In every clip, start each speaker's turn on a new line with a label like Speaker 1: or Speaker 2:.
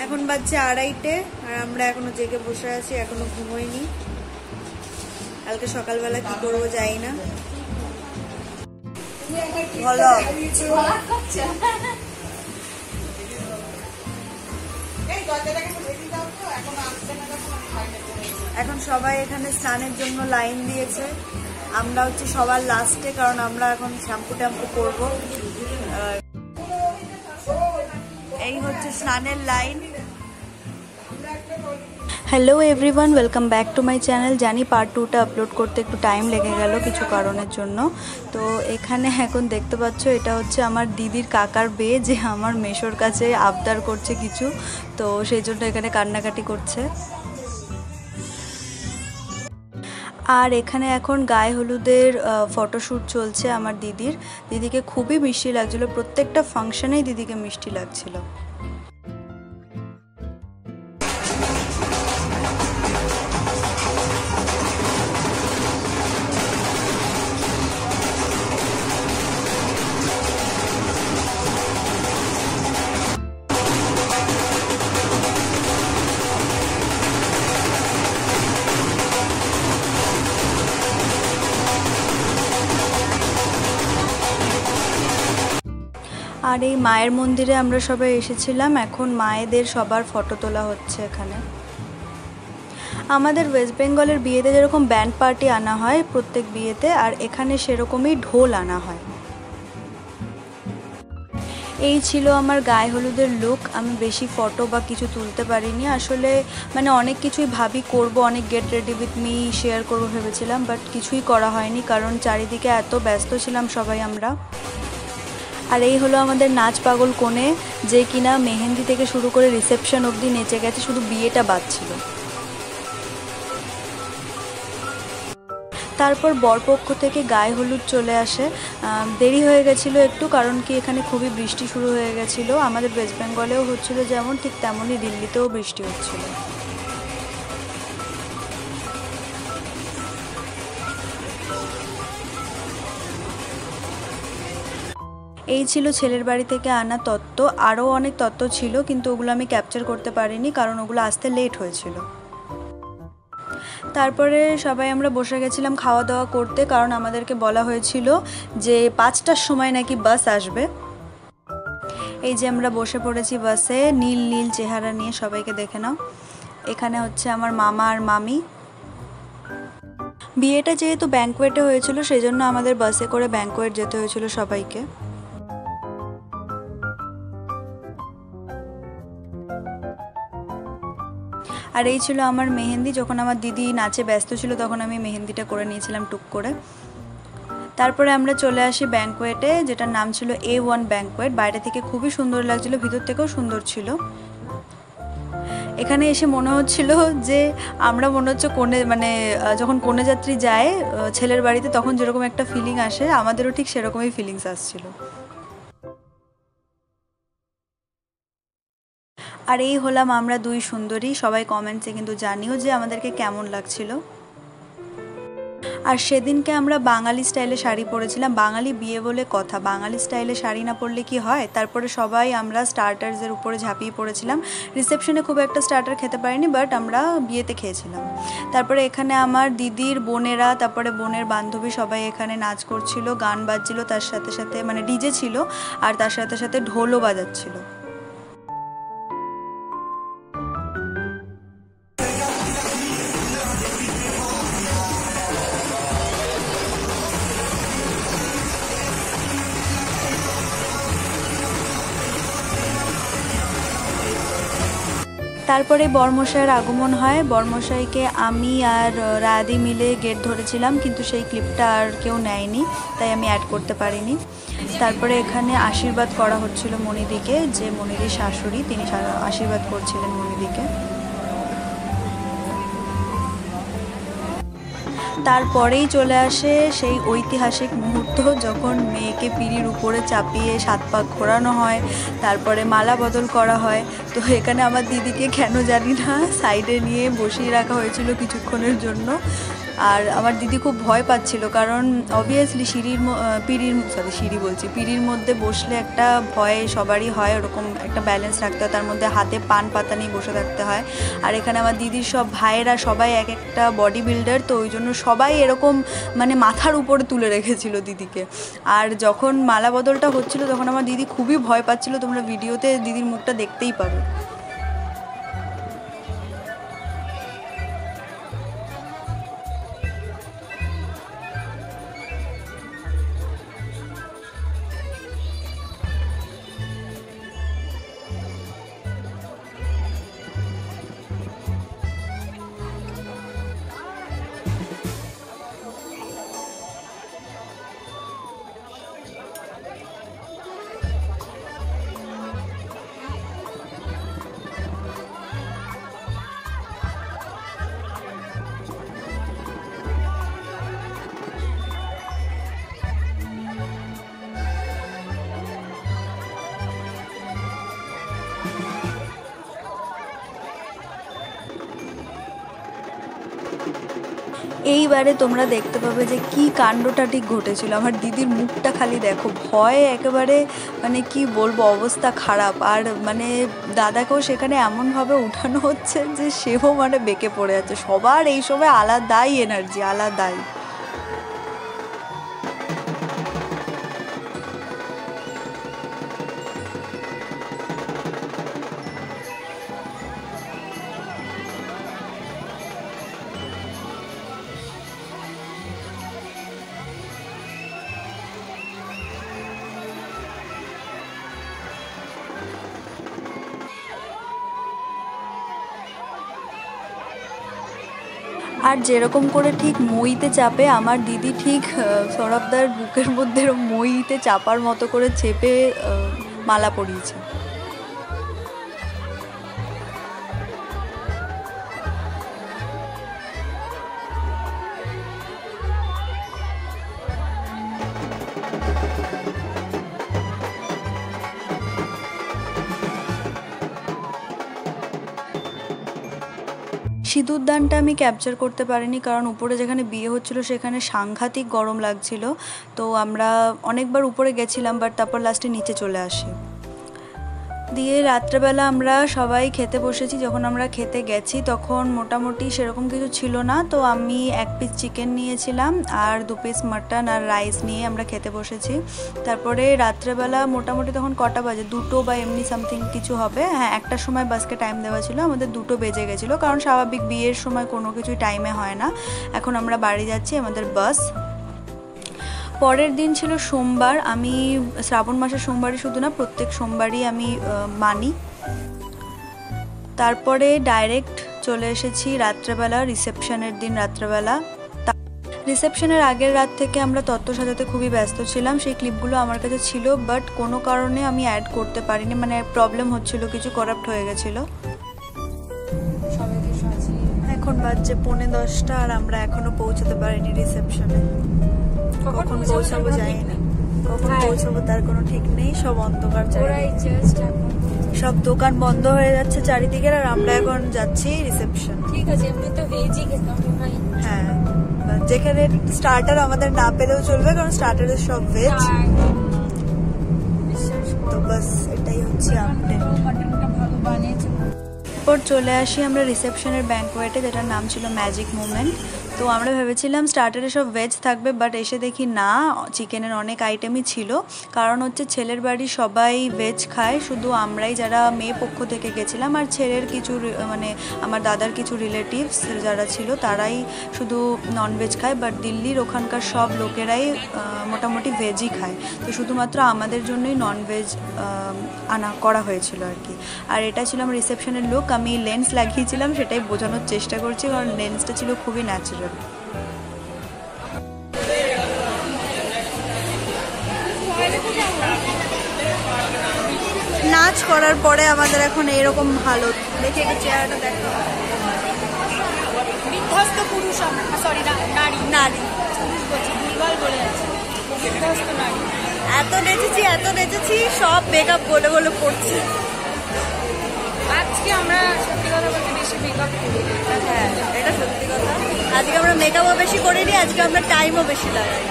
Speaker 1: এখন বাজছে 2:30 আর আমরা এখনো জেগে বসে আছি, এখনো ঘুমোইনি। কালকে সকালবেলা কি করবো যাই না। ভালো এখন সবাই এখানে স্নানের জন্য লাইন দিয়েছে। আমরা হচ্ছে সবার লাস্টে, কারণ আমরা এখন শ্যাম্পু ট্যাম্পু করবো। এই হচ্ছে স্নানের line. Hello everyone, welcome back to my channel. জানি পার্ট 2টা আপলোড করতে একটু টাইম লেগে গেল কিছু কারণের জন্য। তো এখানে এখন দেখতে পাচ্ছ এটা হচ্ছে আমার দিদির কাকার বিয়ে, যে আমার মেশোর কাছে আবদার করছে কিছু, তো সেই জন্য এখানে কান্নাকাটি করছে। আর এখানে এখন গায়ে হলুদের ফটোশ্যুট চলছে আমার দিদিকে খুবই মিষ্টি লাগছিল, প্রত্যেকটা ফাংশনেই দিদিকে মিষ্টি লাগছিল। আর এই মায়ের মন্দিরে আমরা সবাই এসেছিলাম, এখন মায়েদের সবার ফটো তোলা হচ্ছে এখানে। আমাদের ওয়েস্ট বেঙ্গলের বিয়েতে যেরকম ব্যান্ড পার্টি আনা হয় প্রত্যেক বিয়েতে, আর এখানে সেরকমই ঢোল আনা হয়। এই ছিল আমার গায়ে হলুদের লুক। আমি বেশি ফটো বা কিছু তুলতে পারিনি আসলে, মানে অনেক কিছুই ভাবি করব, অনেক get ready with me share করবো ভেবেছিলাম, বাট কিছুই করা হয়নি কারণ চারিদিকে এত ব্যস্ত ছিলাম সবাই আমরা। আর এই হলো আমাদের নাচ পাগল কোণে, যে কিনা মেহেন্দি থেকে শুরু করে রিসেপশন অবধি নেচে গেছে, শুধু বিয়েটা বাদ ছিল। তারপর বরপক্ষ থেকে গায়ে হলুদ চলে আসে। দেরি হয়ে গেছিলো একটু, কারণ কি এখানে খুবই বৃষ্টি শুরু হয়ে গেছিলো। আমাদের ওয়েস্ট বেঙ্গলেও হচ্ছিল যেমন, ঠিক তেমনই দিল্লিতেও বৃষ্টি হচ্ছিল। এই ছিল ছেলের বাড়ি থেকে আনা তত্ত্ব। আরও অনেক তত্ত্ব ছিল, কিন্তু ওগুলো আমি ক্যাপচার করতে পারিনি কারণ ওগুলো আসতে লেট হয়েছিল। তারপরে সবাই আমরা বসে গেছিলাম খাওয়া দাওয়া করতে, কারণ আমাদেরকে বলা হয়েছিল যে 5টার সময় নাকি বাস আসবে। এই যে আমরা বসে পড়েছি বাসে, নীল নীল চেহারা নিয়ে, সবাইকে দেখে নাও। এখানে হচ্ছে আমার মামা আর মামি। বিয়েটা যেহেতু ব্যাঙ্কোয়েটে হয়েছিল সেই জন্য আমাদের বাসে করে ব্যাঙ্কোয়েট যেতে হয়েছিল সবাইকে। আর এই ছিল আমার মেহেন্দি। যখন আমার দিদি নাচে ব্যস্ত ছিল তখন আমি মেহেন্দিটা করে নিয়েছিলাম টুক করে। তারপরে আমরা চলে আসি ব্যাঙ্কোয়েটে, যেটার নাম ছিল A1 ব্যাঙ্কোয়েট। বাইরে থেকে খুবই সুন্দর লাগছিল, ভিতর থেকেও সুন্দর ছিল। এখানে এসে মনে হচ্ছিল যে আমরা মনে হচ্ছে যখন কনে যাত্রী যায় ছেলের বাড়িতে, তখন যেরকম একটা ফিলিং আসে, আমাদেরও ঠিক সেরকমই ফিলিংস আসছিল। আর এই হলাম আমরা দুই সুন্দরী। সবাই কমেন্টসে কিন্তু জানিও যে আমাদেরকে কেমন লাগছিল। আর সেদিনকে আমরা বাঙালি স্টাইলে শাড়ি পরেছিলাম। বাঙালি বিয়ে বলে কথা, বাঙালি স্টাইলে শাড়ি না পরলে কি হয়। তারপরে সবাই আমরা স্টার্টার্সের উপরে ঝাঁপিয়ে পড়েছিলাম। রিসেপশনে খুব একটা স্টার্টার খেতে পারিনি, বাট আমরা বিয়েতে খেয়েছিলাম। তারপরে এখানে আমার দিদির বোনেরা, তারপরে বোনের বান্ধবী সবাই এখানে নাচ করছিল, গান বাজছিল, তার সাথে সাথে মানে ডিজে ছিল, আর তার সাথে সাথে ঢোলও বাজাচ্ছিল। তারপরে বরমশাইয়ের আগমন হয়। বরমশাইকে আমি আর রায়াদি মিলে গেট ধরেছিলাম, কিন্তু সেই ক্লিপটা আর কেউ নেয়নি, তাই আমি অ্যাড করতে পারিনি। তারপরে এখানে আশীর্বাদ করা হচ্ছিল মনিদিকে, যে মনিদির শাশুড়ি, তিনি আশীর্বাদ করছিলেন মনিদিকে। তারপরেই চলে আসে সেই ঐতিহাসিক মুহূর্ত, যখন মেয়েকে পিঁড়ির উপরে চাপিয়ে 7 পাক ঘোরানো হয়, তারপরে মালা বদল করা হয়। তো এখানে আমার দিদিকে কেন জানি না সাইডে নিয়ে বসিয়ে রাখা হয়েছিল কিছুক্ষণের জন্য। আর আমার দিদি খুব ভয় পাচ্ছিল, কারণ অবভিয়াসলি পিঁড়ির মধ্যে বসলে একটা ভয় সবারই হয়, ওরকম একটা ব্যালেন্স রাখতে হয়, তার মধ্যে হাতে পান পাতা নিয়ে বসে থাকতে হয়। আর এখানে আমার দিদির সব ভাইয়েরা সবাই এক একটা বডি বিল্ডার, তো ওই জন্য সবাই এরকম মানে মাথার উপরে তুলে রেখেছিল দিদিকে। আর যখন মালা বদলটা হচ্ছিল তখন আমার দিদি খুবই ভয় পাচ্ছিল, তোমরা ভিডিওতে দিদির মুখটা দেখতেই পাবে। এইবারে তোমরা দেখতে পাবে যে কি কাণ্ডটা ঠিক ঘটেছিল। আমার দিদির মুখটা খালি দেখো, ভয়ে একেবারে মানে কি বলবো, অবস্থা খারাপ। আর মানে দাদাকেও সেখানে এমনভাবে উঠানো হচ্ছে যে সেও মানে বেঁকে পড়ে যাচ্ছে। সবার এই সময় আলাদাই এনার্জি, আলাদাই। আর যেরকম করে ঠিক মইতে চাপে, আমার দিদি ঠিক সৌরভদার বুকের মধ্যে মইতে চাপার মতো করে চেপে মালা পরিয়েছে। সিঁদুরদানটা আমি ক্যাপচার করতে পারিনি, কারণ উপরে যেখানে বিয়ে হচ্ছিল সেখানে সাংঘাতিক গরম লাগছিল। তো আমরা অনেকবার উপরে গেছিলাম, বাট তারপর লাস্টে নিচে চলে আসি। দিয়ে রাত্রেবেলা আমরা সবাই খেতে বসেছি। যখন আমরা খেতে গেছি তখন মোটামুটি সেরকম কিছু ছিল না, তো আমি 1 পিস চিকেন নিয়েছিলাম আর 2 পিস মাটন আর রাইস নিয়ে আমরা খেতে বসেছি। তারপরে রাত্রেবেলা মোটামুটি তখন কটা বাজে, 2টো বা এমনি সামথিং কিছু হবে। হ্যাঁ, 1টার সময় বাসকে টাইম দেওয়া ছিল, আমাদের 2টো বেজে গেছিলো, কারণ স্বাভাবিক বিয়ের সময় কোনো কিছুই টাইমে হয় না। এখন আমরা বাড়ি যাচ্ছি, আমাদের বাস। পরের দিন ছিল সোমবার। আমি শ্রাবণ মাসের সোমবারই শুধু না, প্রত্যেক সোমবারই আমি মানি। তারপরে ডাইরেক্ট চলে এসেছি রাত্রেবেলা, রিসেপশনের দিন রাত্রেবেলা। রিসেপশনের আগের রাত থেকে আমরা তত্ত্ব সাজাতে খুবই ব্যস্ত ছিলাম। সেই ক্লিপগুলো আমার কাছে ছিল, বাট কোনো কারণে আমি অ্যাড করতে পারিনি, মানে প্রবলেম হচ্ছিল, কিছু করাপ্ট হয়ে গেছিলো। এখন বাজছে 10:45 আর আমরা এখনো পৌঁছাতে পারিনি রিসেপশনে। কখন পৌঁছাবো জানি না, কখন পৌঁছাবো তার কোনো ঠিক নেই। সব অন্ধকার, সব দোকান বন্ধ হয়ে যাচ্ছে চারিদিকে, আর আমরা এখন যাচ্ছি রিসেপশন। ঠিক আছে, এমনি তো ভেজই খেতাম ভাই। হ্যাঁ, যেখানে স্টার্টার আমাদের না পেলেও চলবে, কারণ স্টার্টারে সব ভেজ। তো বাস এটাই হচ্ছে আপডেট। এরপর চলে আসি আমরা রিসেপশনের ব্যাঙ্কোয়েটে, যেটার নাম ছিল ম্যাজিক মুমেন্ট। তো আমরা ভেবেছিলাম স্টার্টারে সব ভেজ থাকবে, বাট এসে দেখি না, চিকেনের অনেক আইটেমই ছিল। কারণ হচ্ছে ছেলের বাড়ি সবাই ভেজ খায়, শুধু আমরাই যারা মেয়ে পক্ষ থেকে গেছিলাম আর ছেলের কিছু মানে আমার দাদার কিছু রিলেটিভস যারা ছিল তারাই শুধু ননভেজ খায়। বাট দিল্লির ওখানকার সব লোকেরাই মোটামুটি ভেজই খায়, তো শুধুমাত্র আমাদের জন্যই ননভেজ করা হয়েছিল আর কি। আর এটা ছিল আমার রিসেপশনের লুক। আমি লেন্স লাগিয়েছিলাম, সেটাই বোঝানোর চেষ্টা করছি, কারণ লেন্সটা ছিল খুবই ন্যাচারাল। নাচ করার পরে আমাদের এখন এরকম হালত দেখে, চেহারাটা দেখো, বিধ্বস্ত পুরুষ, সরি নারী, নারী পুরুষ বলছি, দুর্বল বলে আছে, বিধ্বস্ত নারী। এত নেচেছি সব মেকআপ বলে পড়ছে।
Speaker 2: আজকে আমরা সত্যি কথা বলতে বেশি মেকআপ করি।
Speaker 1: হ্যাঁ, এটা সত্যি কথা। আজকে আমরা মেকআপও বেশি করিনি, আজকে আমরা টাইমও বেশি লাগাই।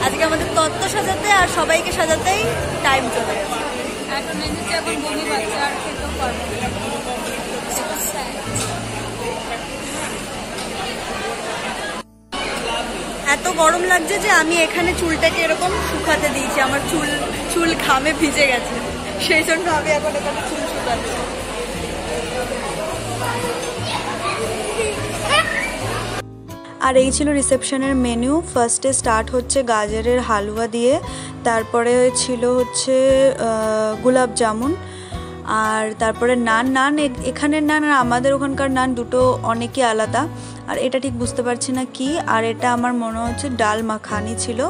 Speaker 1: আজকে আমাদের তত্ত্ব সাজাতে আর সবাইকে সাজাতেই টাইম চলে গেছে।
Speaker 2: এখন এনেছি, এখন বমি বাচ্চা আর খেতেও পারবো না।
Speaker 1: এত গরম লাগছে যে আমি এখানে চুলটাকে এরকম শুকাতে দিয়েছি, আমার চুল ঘামে ভিজে গেছে, সেই জন্য আমি এখন এখানে চুল শুকাচ্ছি। আর এই ছিল রিসেপশনের মেনু। ফার্স্টে স্টার্ট হচ্ছে গাজরের হালুয়া দিয়ে, তারপরে ছিল হচ্ছে গোলাপ জামুন, আর তারপরে নান। এখানের নান আর আমাদের ওখানকার নান দুটো অনেকই আলাদা, আর এটা ঠিক বুঝতে পারছি না কি। আর এটা আমার মনে হচ্ছে ডাল মাখানি ছিল।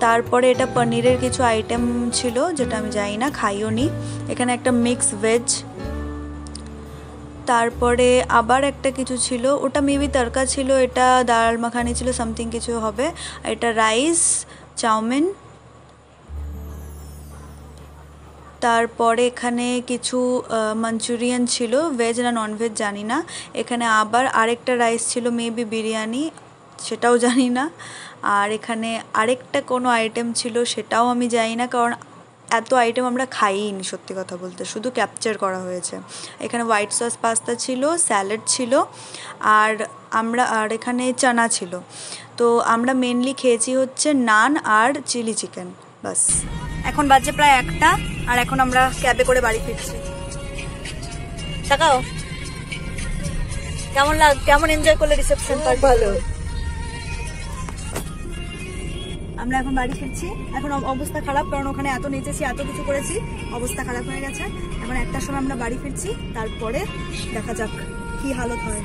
Speaker 1: তারপরে এটা পনিরের কিছু আইটেম ছিল যেটা আমি জানি না, খাইও নি। এখানে একটা মিক্স ভেজ, তারপরে আবার একটা কিছু ছিল, ওটা মেবি তরকা ছিল, এটা ডাল মাখানি ছিল, সামথিং কিছু হবে। এটা রাইস, চাউমিন, তারপরে এখানে কিছু মাঞ্চুরিয়ান ছিল, ভেজ না ননভেজ জানি না। এখানে আবার আরেকটা রাইস ছিল, মেবি বিরিয়ানি, সেটাও জানি না। আর এখানে আরেকটা কোনো আইটেম ছিল, সেটাও আমি জানি না, কারণ এত আইটেম আমরা খাইনি সত্যি কথা বলতে, শুধু ক্যাপচার করা হয়েছে। এখানে হোয়াইট সস পাস্তা ছিল, স্যালাড ছিল, আর এখানে চানা ছিল। তো আমরা মেনলি খেয়েছি হচ্ছে নান আর চিলি চিকেন, বাস। এখন বাজে প্রায় 1টা, আর এখন আমরা ক্যাবে করে বাড়ি ফিরছি। তাকাও, কেমন এনজয় করলে রিসেপশন? ভালো। আমরা এখন বাড়ি ফিরছি। এখন অবস্থা খারাপ, কারণ ওখানে এত নেচেছি, এত কিছু করেছি, অবস্থা খারাপ হয়ে গেছে। এখন 1টার সময় আমরা বাড়ি ফিরছি, তারপরে দেখা যাক কি হালত হয়।